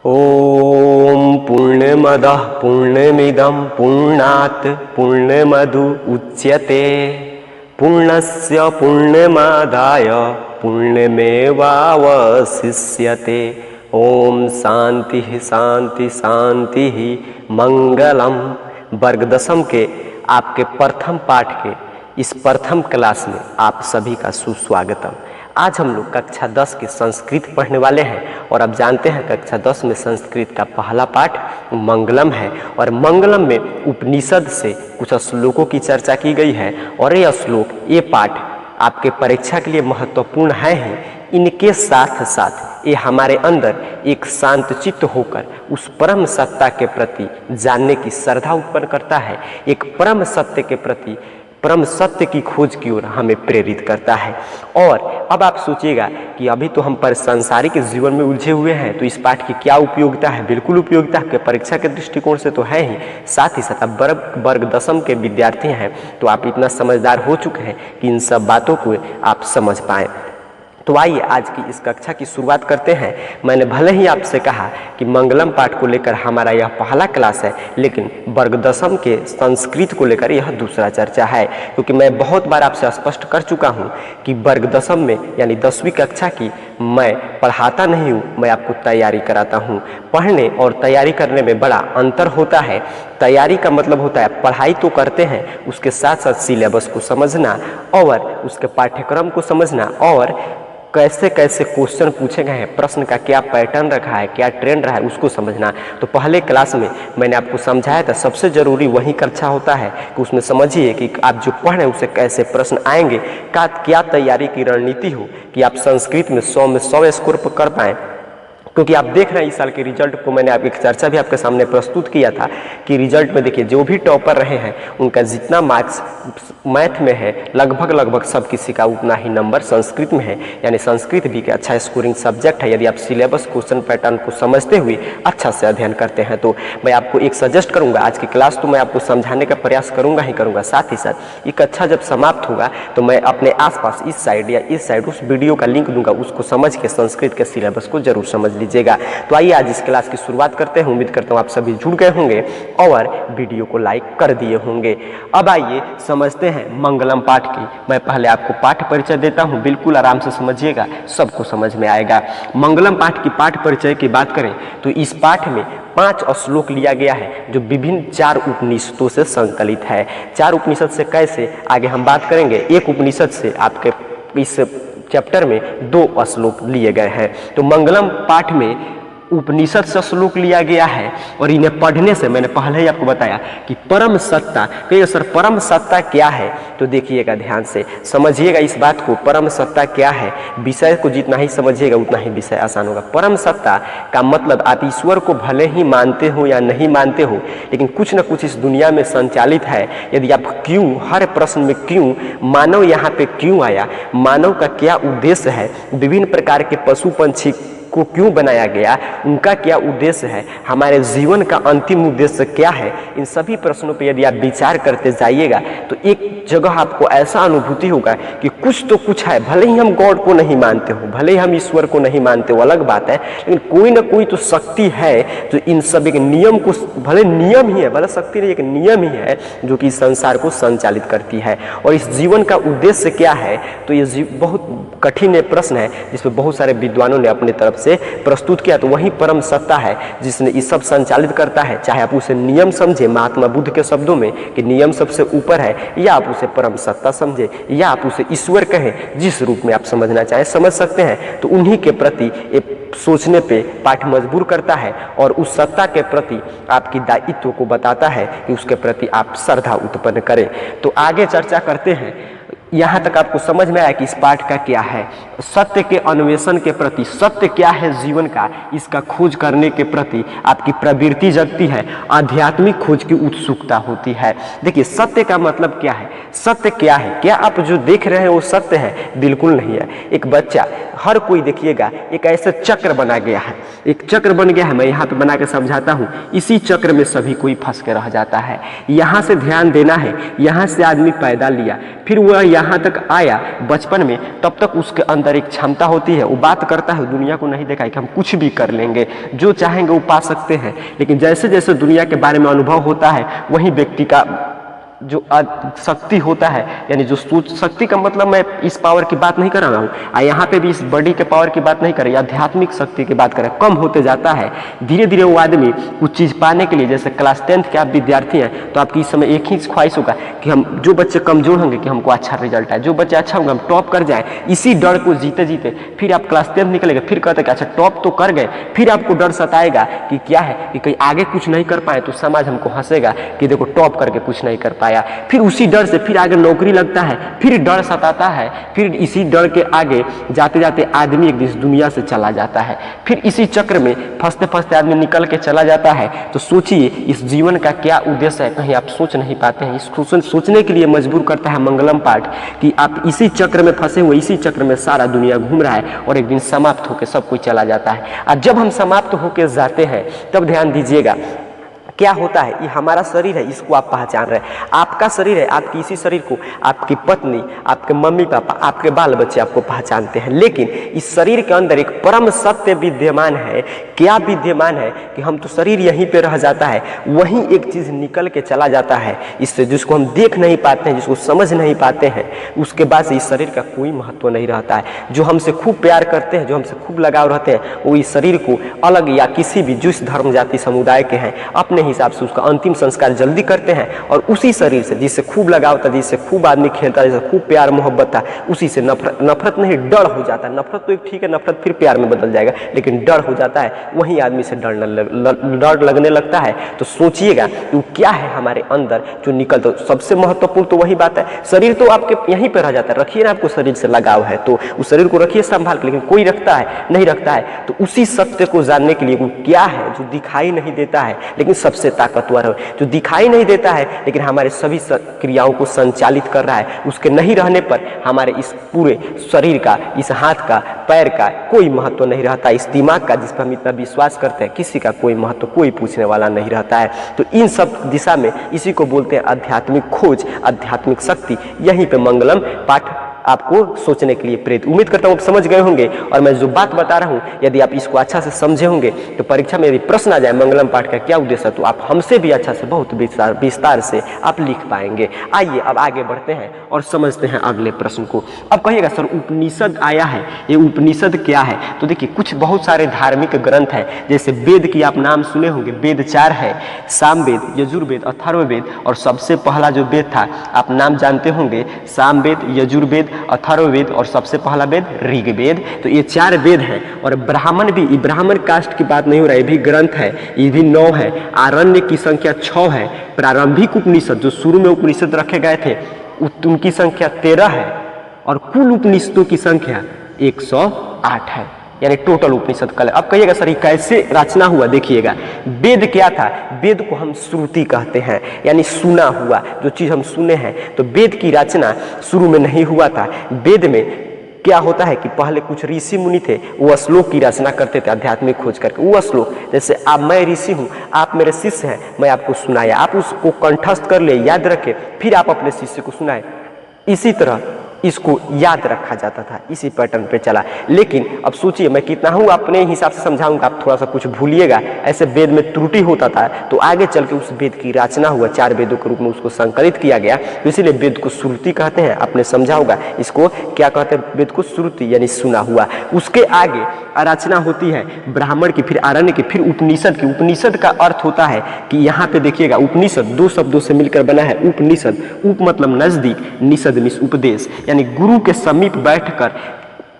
ओम पूर्णमदः पूर्णमिदं पूर्णात् पूर्णमधु उच्यते पूर्णस्य पूर्णमादाय पूर्णमेवावशिष्यते। ओम शांति शांति शांति मंगलम। वर्ग दशम के आपके प्रथम पाठ के इस प्रथम क्लास में आप सभी का सुस्वागतम। आज हम लोग कक्षा 10 की संस्कृत पढ़ने वाले हैं और आप जानते हैं कक्षा 10 में संस्कृत का पहला पाठ मंगलम है और मंगलम में उपनिषद से कुछ श्लोकों की चर्चा की गई है और ये श्लोक ये पाठ आपके परीक्षा के लिए महत्वपूर्ण है ही। इनके साथ साथ ये हमारे अंदर एक शांत चित्त होकर उस परम सत्ता के प्रति जानने की श्रद्धा उत्पन्न करता है, एक परम सत्य के प्रति परम सत्य की खोज की ओर हमें प्रेरित करता है। और अब आप सोचिएगा कि अभी तो हम पर सांसारिक जीवन में उलझे हुए हैं, तो इस पाठ की क्या उपयोगिता है? बिल्कुल उपयोगिता है, परीक्षा के दृष्टिकोण से तो है ही। साथ ही साथ आप वर्ग दशम के विद्यार्थी हैं तो आप इतना समझदार हो चुके हैं कि इन सब बातों को आप समझ पाएँ। तो आइए आज की इस कक्षा की शुरुआत करते हैं। मैंने भले ही आपसे कहा कि मंगलम पाठ को लेकर हमारा यह पहला क्लास है, लेकिन वर्ग दशम के संस्कृत को लेकर यह दूसरा चर्चा है, क्योंकि मैं बहुत बार आपसे स्पष्ट कर चुका हूं कि वर्ग दशम में यानी 10वीं कक्षा की मैं पढ़ाता नहीं हूं, मैं आपको तैयारी कराता हूं। पढ़ने और तैयारी करने में बड़ा अंतर होता है। तैयारी का मतलब होता है पढ़ाई तो करते हैं, उसके साथ साथ सिलेबस को समझना और उसके पाठ्यक्रम को समझना और कैसे कैसे क्वेश्चन पूछे गए हैं, प्रश्न का क्या पैटर्न रखा है, क्या ट्रेंड रहा है, उसको समझना। तो पहले क्लास में मैंने आपको समझाया था सबसे जरूरी वही कक्षा होता है कि उसमें समझिए कि आप जो पढ़ रहे हैं उससे कैसे प्रश्न आएंगे, क्या तैयारी की रणनीति हो कि आप संस्कृत में 100 में 100 स्कोर कर पाएँ। क्योंकि आप देख रहे हैं इस साल के रिजल्ट को, मैंने आपकी चर्चा भी आपके सामने प्रस्तुत किया था कि रिजल्ट में देखिए जो भी टॉपर रहे हैं उनका जितना मार्क्स मैथ में है लगभग सब किसी का उतना ही नंबर संस्कृत में है। यानी संस्कृत भी अच्छा स्कोरिंग सब्जेक्ट है यदि आप सिलेबस क्वेश्चन पैटर्न को समझते हुए अच्छा से अध्ययन करते हैं। तो मैं आपको एक सजेस्ट करूँगा, आज की क्लास तो मैं आपको समझाने का प्रयास करूँगा ही करूँगा, साथ ही साथ ये कक्षा जब समाप्त होगा तो मैं अपने आसपास इस साइड या इस साइड उस वीडियो का लिंक दूंगा, उसको समझ के संस्कृत के सिलेबस को जरूर समझ लीजिएगा। तो आइए आज इस क्लास की शुरुआत करते हैं। उम्मीद करता हूं आप सभी जुड़ गए होंगे और वीडियो को लाइक कर दिए होंगे। अब आइए समझते हैं मंगलम पाठ की। मैं पहले आपको पाठ परिचय देता हूं, बिल्कुल आराम से समझिएगा, सबको समझ में आएगा। मंगलम पाठ की पाठ परिचय की बात करें तो इस पाठ में 5 श्लोक लिया गया है जो विभिन्न 4 उपनिषदों से संकलित है। 4 उपनिषद से कैसे आगे हम बात करेंगे। एक उपनिषद से आपके इस चैप्टर में 2 श्लोक लिए गए हैं। तो मंगलम पाठ में उपनिषद से श्लोक लिया गया है और इन्हें पढ़ने से मैंने पहले ही आपको बताया कि परम सत्ता, कहिए सर परम सत्ता क्या है, तो देखिएगा ध्यान से समझिएगा इस बात को। परम सत्ता क्या है, विषय को जितना ही समझिएगा उतना ही विषय आसान होगा। परम सत्ता का मतलब आप ईश्वर को भले ही मानते हो या नहीं मानते हो, लेकिन कुछ न कुछ इस दुनिया में संचालित है। यदि आप क्यों, हर प्रश्न में क्यों, मानव यहाँ पे क्यों आया, मानव का क्या उद्देश्य है, विभिन्न प्रकार के पशु पंछी को क्यों बनाया गया, उनका क्या उद्देश्य है, हमारे जीवन का अंतिम उद्देश्य क्या है, इन सभी प्रश्नों पे यदि आप विचार करते जाइएगा तो एक जगह आपको ऐसा अनुभूति होगा कि कुछ तो कुछ है। भले ही हम गॉड को नहीं मानते हो, भले ही हम ईश्वर को नहीं मानते हो, अलग बात है, लेकिन कोई ना कोई तो शक्ति है जो इन सब एक नियम को, भले नियम ही है, भले शक्ति नहीं, एक नियम ही है जो कि इस संसार को संचालित करती है। और इस जीवन का उद्देश्य क्या है, तो ये बहुत कठिन प्रश्न है जिसमें बहुत सारे विद्वानों ने अपने तरफ से प्रस्तुत किया। तो वही परम सत्ता है जिसने ये सब संचालित करता है। चाहे आप उसे नियम समझे महात्मा बुद्ध के शब्दों में कि नियम सबसे ऊपर है, या आप उसे परम सत्ता समझे, या आप उसे ईश्वर कहें, जिस रूप में आप समझना चाहें समझ सकते हैं। तो उन्हीं के प्रति सोचने पे पाठ मजबूर करता है और उस सत्ता के प्रति आपकी दायित्व को बताता है कि उसके प्रति आप श्रद्धा उत्पन्न करें। तो आगे चर्चा करते हैं। यहाँ तक आपको समझ में आया कि इस पाठ का क्या है, सत्य के अन्वेषण के प्रति, सत्य क्या है जीवन का, इसका खोज करने के प्रति आपकी प्रवृत्ति जगती है, आध्यात्मिक खोज की उत्सुकता होती है। देखिए सत्य का मतलब क्या है, सत्य क्या है, क्या आप जो देख रहे हैं वो सत्य है? बिल्कुल नहीं है। एक बच्चा, हर कोई देखिएगा एक ऐसे चक्र बना गया है, एक चक्र बन गया है, मैं यहाँ पे बना के समझाता हूँ। इसी चक्र में सभी कोई फंस के रह जाता है। यहाँ से ध्यान देना है, यहाँ से आदमी पैदा लिया, फिर वह यहाँ तक आया बचपन में, तब तक उसके अंदर एक क्षमता होती है, वो बात करता है, दुनिया को नहीं देखा है कि हम कुछ भी कर लेंगे, जो चाहेंगे वो पा सकते हैं। लेकिन जैसे जैसे दुनिया के बारे में अनुभव होता है, वही व्यक्ति का जो शक्ति होता है, यानी जो सोच शक्ति का मतलब मैं इस पावर की बात नहीं कर रहा हूँ, यहाँ पे भी इस बॉडी के पावर की बात नहीं कर रही, आध्यात्मिक शक्ति की बात कर रहे हैं, कम होते जाता है। धीरे धीरे वो आदमी कुछ चीज़ पाने के लिए, जैसे क्लास 10th के आप विद्यार्थी हैं तो आपकी इस समय एक ही ख्वाहिश होगा कि हम, जो बच्चे कमजोर होंगे कि हमको अच्छा रिजल्ट आए, जो बच्चे अच्छा होंगे हम टॉप कर जाएँ। इसी डर को जीते जीते फिर आप क्लास 10th निकलेंगे, फिर कहते हैं कि अच्छा टॉप तो कर गए, फिर आपको डर सताएगा कि क्या है कि कहीं आगे कुछ नहीं कर पाए तो समाज हमको हंसेगा कि देखो टॉप करके कुछ नहीं कर पाया। फिर उसी डर से फिर आगे नौकरी लगता है, फिर डर सताता है, फिर इसी डर के आगे जाते जाते आदमी एक दिन दुनिया से चला जाता है। फिर इसी चक्र में फंसते फंसते आदमी निकल के चला जाता है। तो सोचिए इस जीवन का क्या उद्देश्य है, कहीं आप सोच नहीं पाते हैं। इस सोचने के लिए मजबूर करता है मंगलम पाठ कि आप इसी चक्र में फंसे हुए, इसी चक्र में सारा दुनिया घूम रहा है और एक दिन समाप्त होकर सब कुछ चला जाता है। और जब हम समाप्त होकर जाते हैं तब ध्यान दीजिएगा क्या होता है, ये हमारा शरीर है, इसको आप पहचान रहे हैं, आपका शरीर है, आपकी इसी शरीर को आपकी पत्नी, आपके मम्मी पापा, आपके बाल बच्चे आपको पहचानते हैं। लेकिन इस शरीर के अंदर एक परम सत्य विद्यमान है। क्या विद्यमान है कि हम तो शरीर यहीं पे रह जाता है, वहीं एक चीज निकल के चला जाता है इससे, जिसको हम देख नहीं पाते हैं, जिसको समझ नहीं पाते हैं। उसके बाद से इस शरीर का कोई महत्व नहीं रहता है। जो हमसे खूब प्यार करते हैं, जो हमसे खूब लगाव रहते हैं, वो इस शरीर को अलग या किसी भी जिस धर्म जाति समुदाय के हैं अपने हिसाब से उसका अंतिम संस्कार जल्दी करते हैं और उसी शरीर से जिससे खूब लगाव था, जिससे खूब आदमी खेलता, जिससे खूब प्यार मोहब्बत था, उसी से नफरत नहीं डर हो जाता है। नफरत तो एक ठीक है, नफरत फिर प्यार में बदल जाएगा, लेकिन डर हो जाता है, वही आदमी से डर लगने लगता है। तो सोचिएगा कि क्या है हमारे अंदर जो निकलता है। सबसे महत्वपूर्ण तो वही बात है, शरीर तो आपके यहीं पर रह जाता है, रखिए ना, आपको शरीर से लगाव है तो उस शरीर को रखिए संभाल के, लेकिन कोई रखता है नहीं रखता है। तो उसी सत्य को जानने के लिए वो क्या है जो दिखाई नहीं देता है लेकिन सबसे ताकतवर है, जो दिखाई नहीं देता है लेकिन हमारे सभी क्रियाओं को संचालित कर रहा है, उसके नहीं रहने पर हमारे इस पूरे शरीर का, इस हाथ का, पैर का कोई महत्व नहीं रहता। इस दिमाग का जिस पर हम इतना विश्वास करते हैं, किसी का कोई महत्व कोई पूछने वाला नहीं रहता है। तो इन सब दिशा में इसी को बोलते हैं आध्यात्मिक खोज, आध्यात्मिक शक्ति। यहीं पे मंगलम पाठ आपको सोचने के लिए प्रेरित। उम्मीद करता हूँ आप समझ गए होंगे और मैं जो बात बता रहा हूँ यदि आप इसको अच्छा से समझे होंगे तो परीक्षा में यदि प्रश्न आ जाए मंगलम पाठ का क्या उद्देश्य है तो आप हमसे भी अच्छा से बहुत विस्तार से आप लिख पाएंगे। आइए अब आगे बढ़ते हैं और समझते हैं अगले प्रश्न को। अब कहिएगा सर उपनिषद आया है, ये उपनिषद क्या है? तो देखिए कुछ बहुत सारे धार्मिक ग्रंथ हैं, जैसे वेद की आप नाम सुने होंगे, वेद 4 है, सामवेद, यजुर्वेद, अथर्ववेद और सबसे पहला जो वेद था आप नाम जानते होंगे, सामवेद, यजुर्वेद, अथर्ववेद और सबसे पहला वेद ऋग्वेद। तो ये 4 वेद हैं। और ब्राह्मण भी, ब्राह्मण कास्ट की बात नहीं हो रहा है, ये भी ग्रंथ है, ये भी 9 है। आरण्य की संख्या 6 है। प्रारंभिक उपनिषद जो शुरू में उपनिषद रखे गए थे उनकी संख्या 13 है और कुल उपनिषदों की संख्या 108 है, यानी टोटल उपनिषद कल। अब कहिएगा सर ये कैसे रचना हुआ? देखिएगा वेद क्या था, वेद को हम श्रुति कहते हैं, यानी सुना हुआ, जो चीज हम सुने हैं। तो वेद की रचना शुरू में नहीं हुआ था। वेद में क्या होता है कि पहले कुछ ऋषि मुनि थे, वो श्लोक की रचना करते थे आध्यात्मिक खोज करके। वो श्लोक जैसे आप, मैं ऋषि हूँ, आप मेरे शिष्य हैं, मैं आपको सुनाया, आप उसको कंठस्थ कर ले, याद रखे, फिर आप अपने शिष्य को सुनाए। इसी तरह इसको याद रखा जाता था, इसी पैटर्न पे चला। लेकिन अब सोचिए मैं कितना हूँ अपने हिसाब से समझाऊंगा, आप थोड़ा सा कुछ भूलिएगा, ऐसे वेद में त्रुटि होता था। तो आगे चल के उस वेद की रचना हुआ, 4 वेदों के रूप में उसको संकलित किया गया। तो इसीलिए वेद को श्रुति कहते हैं। आपने समझा होगा इसको क्या कहते हैं, वेद को श्रुति यानी सुना हुआ। उसके आगे रचना होती है ब्राह्मण की, फिर आरण्य की, फिर उपनिषद की। उपनिषद का अर्थ होता है कि यहाँ पे देखिएगा उपनिषद 2 शब्दों से मिलकर बना है। उपनिषद, उप मतलब नजदीक, निषद मीन्स उपदेश, यानी गुरु के समीप बैठकर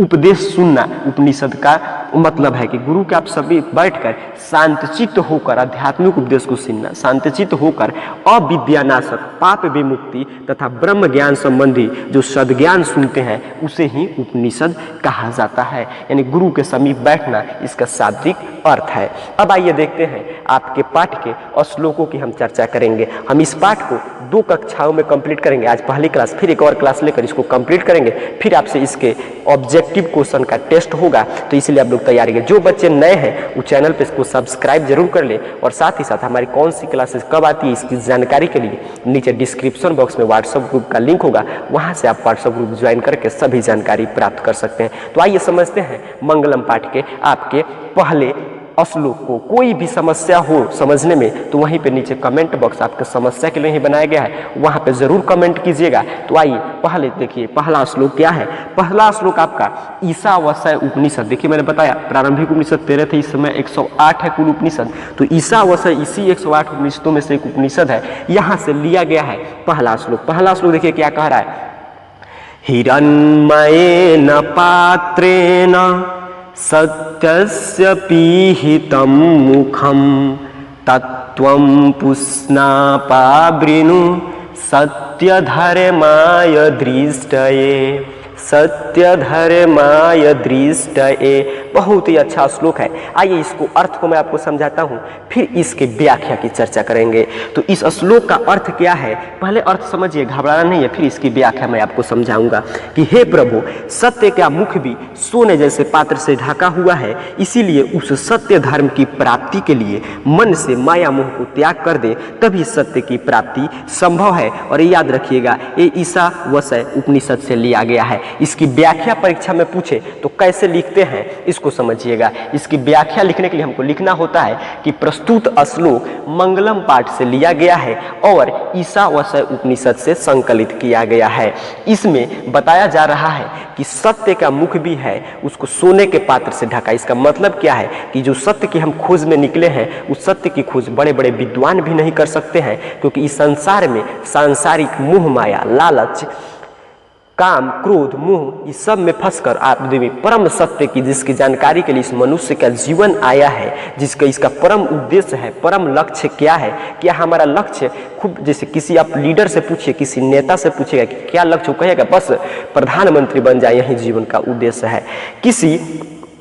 उपदेश सुनना। उपनिषद का मतलब है कि गुरु के आप सभी बैठकर शांतचित्त होकर आध्यात्मिक उपदेश को सुनना, शांतचित्त होकर अविद्यानाशक, पाप विमुक्ति तथा ब्रह्म ज्ञान संबंधी जो सद्ज्ञान सुनते हैं उसे ही उपनिषद कहा जाता है। यानी गुरु के समीप बैठना इसका शाब्दिक अर्थ है। अब आइए देखते हैं आपके पाठ के श्लोकों की हम चर्चा करेंगे। हम इस पाठ को 2 कक्षाओं में कंप्लीट करेंगे। आज पहली क्लास, फिर एक और क्लास लेकर इसको कंप्लीट करेंगे, फिर आपसे इसके ऑब्जेक्ट ऑब्जेक्टिव क्वेश्चन का टेस्ट होगा, तो इसलिए आप लोग तैयारी करें। जो बच्चे नए हैं वो चैनल पे इसको सब्सक्राइब जरूर कर ले, और साथ ही साथ हमारी कौन सी क्लासेस कब आती है इसकी जानकारी के लिए नीचे डिस्क्रिप्शन बॉक्स में व्हाट्सएप ग्रुप का लिंक होगा, वहां से आप व्हाट्सएप ग्रुप ज्वाइन करके सभी जानकारी प्राप्त कर सकते हैं। तो आइए समझते हैं मंगलम पाठ के आपके पहले श्लोक को। कोई भी समस्या हो समझने में तो वहीं पे नीचे कमेंट बॉक्स आपके समस्या के लिए ही बनाया गया है, वहां पे जरूर कमेंट कीजिएगा। तो आइए पहले देखिए पहला श्लोक क्या है। पहला श्लोक आपका ईशावास्य उपनिषद। देखिए मैंने बताया प्रारंभिक उपनिषद 13 थे, इस समय 108 है कुल उपनिषद। तो ईशावास्य इसी 108 उपनिषदों में से एक उपनिषद है, यहां से लिया गया है पहला श्लोक। पहला श्लोक देखिए क्या कह रहा है। हिरण्मयेन पात्रेण सत्यस्य पीहितं मुखं तत्त्वं पुष्णापावृणु सत्यधर्माय दृष्टये, सत्यधर्माय दृष्टये। बहुत ही अच्छा श्लोक है। आइए इसको अर्थ को मैं आपको समझाता हूँ, फिर इसके व्याख्या की चर्चा करेंगे। तो इस श्लोक का अर्थ क्या है, पहले अर्थ समझिए, घबराना नहीं है, फिर इसकी व्याख्या मैं आपको समझाऊंगा। कि हे प्रभु, सत्य का मुख भी सोने जैसे पात्र से ढका हुआ है, इसीलिए उस सत्य धर्म की प्राप्ति के लिए मन से माया मोह को त्याग कर दे, तभी सत्य की प्राप्ति संभव है। और याद रखिएगा ये ईशावास्य उपनिषद से लिया गया है। इसकी व्याख्या परीक्षा में पूछे तो कैसे लिखते हैं इसको समझिएगा। इसकी व्याख्या लिखने के लिए हमको लिखना होता है कि प्रस्तुत श्लोक मंगलम पाठ से लिया गया है और ईशावास्य उपनिषद से संकलित किया गया है। इसमें बताया जा रहा है कि सत्य का मुख भी है, उसको सोने के पात्र से ढका। इसका मतलब क्या है कि जो सत्य की हम खोज में निकले हैं, उस सत्य की खोज बड़े बड़े विद्वान भी नहीं कर सकते हैं, क्योंकि इस संसार में सांसारिक मोह माया लालच काम क्रोध मोह इस सब में फंसकर आदमी परम सत्य की जिसकी जानकारी के लिए इस मनुष्य का जीवन आया है, जिसका इसका परम उद्देश्य है, परम लक्ष्य क्या है, क्या हमारा लक्ष्य खूब जैसे किसी आप लीडर से पूछिए, किसी नेता से पूछिएगा कि क्या लक्ष्य, कहेगा बस प्रधानमंत्री बन जाए, यही जीवन का उद्देश्य है। किसी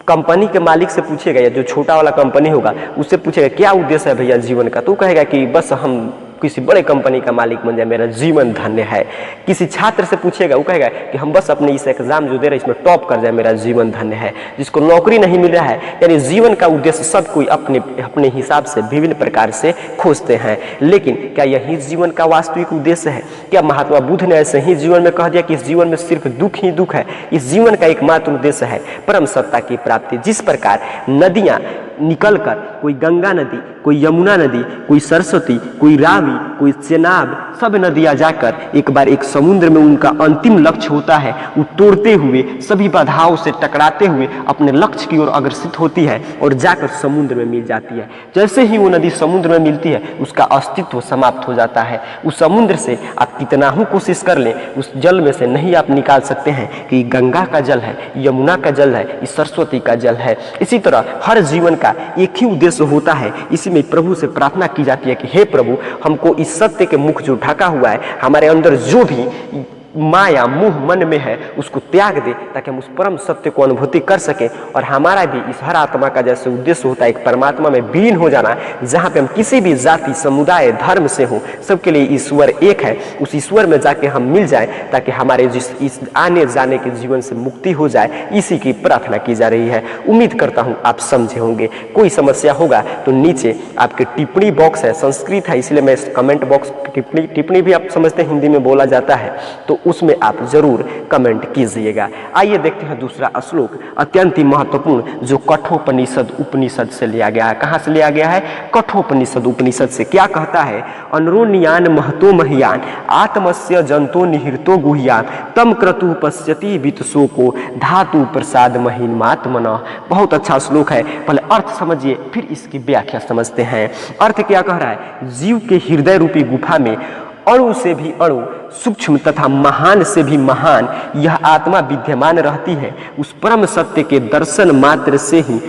कंपनी के मालिक से पूछेगा या जो छोटा वाला कंपनी होगा उससे पूछेगा क्या उद्देश्य है भैया जीवन का, तो कहेगा कि बस हम किसी बड़े कंपनी का मालिक बन जाए, मेरा जीवन धन्य है। किसी छात्र से पूछेगा वो कहेगा कि हम बस अपने इस एग्जाम जो दे रहे हैं इसमें टॉप कर जाए, मेरा जीवन धन्य है। जिसको नौकरी नहीं मिल रहा है, यानी जीवन का उद्देश्य सब कोई अपने अपने हिसाब से विभिन्न प्रकार से खोजते हैं, लेकिन क्या यही जीवन का वास्तविक उद्देश्य है? क्या महात्मा बुद्ध ने ऐसे ही जीवन में कह दिया कि इस जीवन में सिर्फ दुख ही दुख है? इस जीवन का एकमात्र उद्देश्य है परम सत्ता की प्राप्ति। जिस प्रकार नदियां निकलकर, कोई गंगा नदी, कोई यमुना नदी, कोई सरस्वती, कोई रावी, कोई चेनाब, सब नदियां जाकर एक बार एक समुद्र में उनका अंतिम लक्ष्य होता है, वो तोड़ते हुए सभी बाधाओं से टकराते हुए अपने लक्ष्य की ओर अग्रसित होती है और जाकर समुद्र में मिल जाती है। जैसे ही वो नदी समुद्र में मिलती है उसका अस्तित्व समाप्त हो जाता है। उस समुद्र से आप कितना ही कोशिश कर लें, उस जल में से नहीं आप निकाल सकते हैं कि गंगा का जल है, यमुना का जल है, इस सरस्वती का जल है। इसी तरह हर जीवन का एक ही उद्देश्य होता है। इसी में प्रभु से प्रार्थना की जाती है कि हे प्रभु, हमको इस सत्य के मुख जो ढका हुआ है, हमारे अंदर जो भी माया मोह मन में है उसको त्याग दे, ताकि हम उस परम सत्य को अनुभूति कर सकें। और हमारा भी इस हर आत्मा का जैसे उद्देश्य होता है एक परमात्मा में विलीन हो जाना, जहाँ पे हम किसी भी जाति समुदाय धर्म से हो, सबके लिए ईश्वर एक है, उस ईश्वर में जाके हम मिल जाए, ताकि हमारे इस आने जाने के जीवन से मुक्ति हो जाए। इसी की प्रार्थना की जा रही है। उम्मीद करता हूँ आप समझे होंगे। कोई समस्या होगा तो नीचे आपके टिप्पणी बॉक्स है, संस्कृत है इसलिए मैं कमेंट बॉक्स टिप्पणी भी आप समझते हैं हिंदी में बोला जाता है, तो उसमें आप जरूर कमेंट कीजिएगा। आइए देखते हैं दूसरा श्लोक, अत्यंत ही महत्वपूर्ण, जो कठोपनिषद उपनिषद से लिया गया है। कहाँ से लिया गया है? कठोपनिषद उपनिषद से। क्या कहता है? अनुरोन्यान महतो महियान आत्मस्य जंतो निहितो गुह्यान तम क्रतु पश्यति वित्तशोको धातु प्रसाद महीनमात्मना। बहुत अच्छा श्लोक है। पहले अर्थ समझिए फिर इसकी व्याख्या समझते हैं। अर्थ क्या कह रहा है? जीव के हृदय रूपी गुफा में अणु से भी अणु, सूक्ष्म तथा महान से भी महान यह आत्मा विद्यमान रहती है। उस परम सत्य के दर्शन मात्र से ही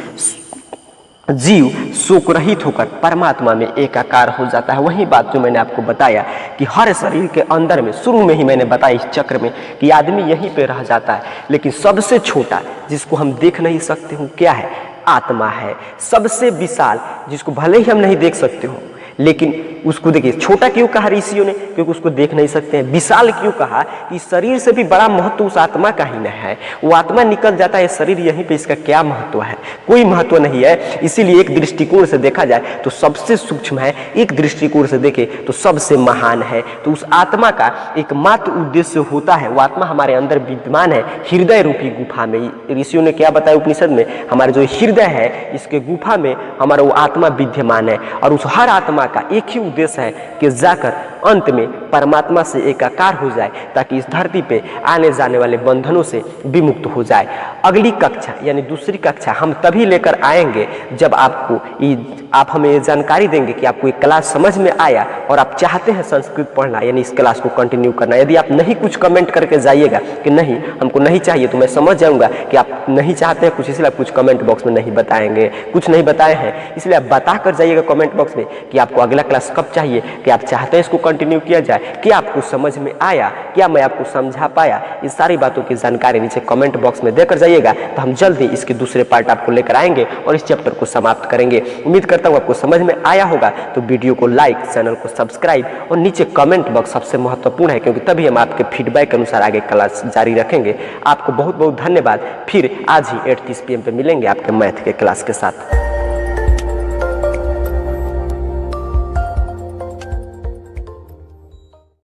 जीव शोक रहित होकर परमात्मा में एकाकार हो जाता है। वही बात जो मैंने आपको बताया कि हर शरीर के अंदर में, शुरू में ही मैंने बताया इस चक्र में, कि आदमी यहीं पे रह जाता है, लेकिन सबसे छोटा जिसको हम देख नहीं सकते हो क्या है? आत्मा है। सबसे विशाल जिसको भले ही हम नहीं देख सकते हो, लेकिन उसको देखिए छोटा क्यों कहा ऋषियों ने, क्योंकि उसको देख नहीं सकते हैं। विशाल क्यों कहा कि शरीर से भी बड़ा महत्व उस आत्मा का ही न है, वो आत्मा निकल जाता है, शरीर यहीं पे इसका क्या महत्व है, कोई महत्व नहीं है। इसीलिए एक दृष्टिकोण से देखा जाए तो सबसे सूक्ष्म है, एक दृष्टिकोण से देखे तो सबसे महान है। तो उस आत्मा का एकमात्र उद्देश्य होता है, वो आत्मा हमारे अंदर विद्यमान है हृदय रूपी गुफा में। ऋषियों ने क्या बताया उपनिषद में, हमारे जो हृदय है इसके गुफा में हमारा वो आत्मा विद्यमान है, और उस हर आत्मा का एक ही उद्देश्य है कि जाकर अंत में परमात्मा से एकाकार हो जाए, ताकि इस धरती पे आने जाने वाले बंधनों से विमुक्त हो जाए। अगली कक्षा यानी दूसरी कक्षा हम तभी लेकर आएंगे जब आप हमें ये जानकारी देंगे कि आपको ये क्लास समझ में आया और आप चाहते हैं संस्कृत पढ़ना, यानी इस क्लास को कंटिन्यू करना। यदि आप नहीं कुछ कमेंट करके जाइएगा कि नहीं हमको नहीं चाहिए, तो मैं समझ जाऊंगा कि आप नहीं चाहते हैं कुछ, इसलिए आप कुछ कमेंट बॉक्स में नहीं बताएंगे, कुछ नहीं बताए हैं, इसलिए आप बता कर जाइएगा कमेंट बॉक्स में कि आपको अगला क्लास कब चाहिए, कि आप चाहते हैं इसको कंटिन्यू किया जाए, कि आपको समझ में आया, क्या मैं आपको समझा पाया। इस सारी बातों की जानकारी नीचे कमेंट बॉक्स में देकर जाइएगा, तो हम जल्दी इसके दूसरे पार्ट आपको लेकर आएंगे और इस चैप्टर को समाप्त करेंगे। उम्मीद करता हूँ आपको समझ में आया होगा। तो वीडियो को लाइक, चैनल को सब्सक्राइब और नीचे कमेंट बॉक्स सबसे महत्वपूर्ण है, क्योंकि तभी हम आपके फीडबैक के अनुसार आगे क्लास जारी रखेंगे। आपको बहुत बहुत धन्यवाद। फिर आज ही 8:30 PM पे मिलेंगे आपके मैथ के क्लास के साथ।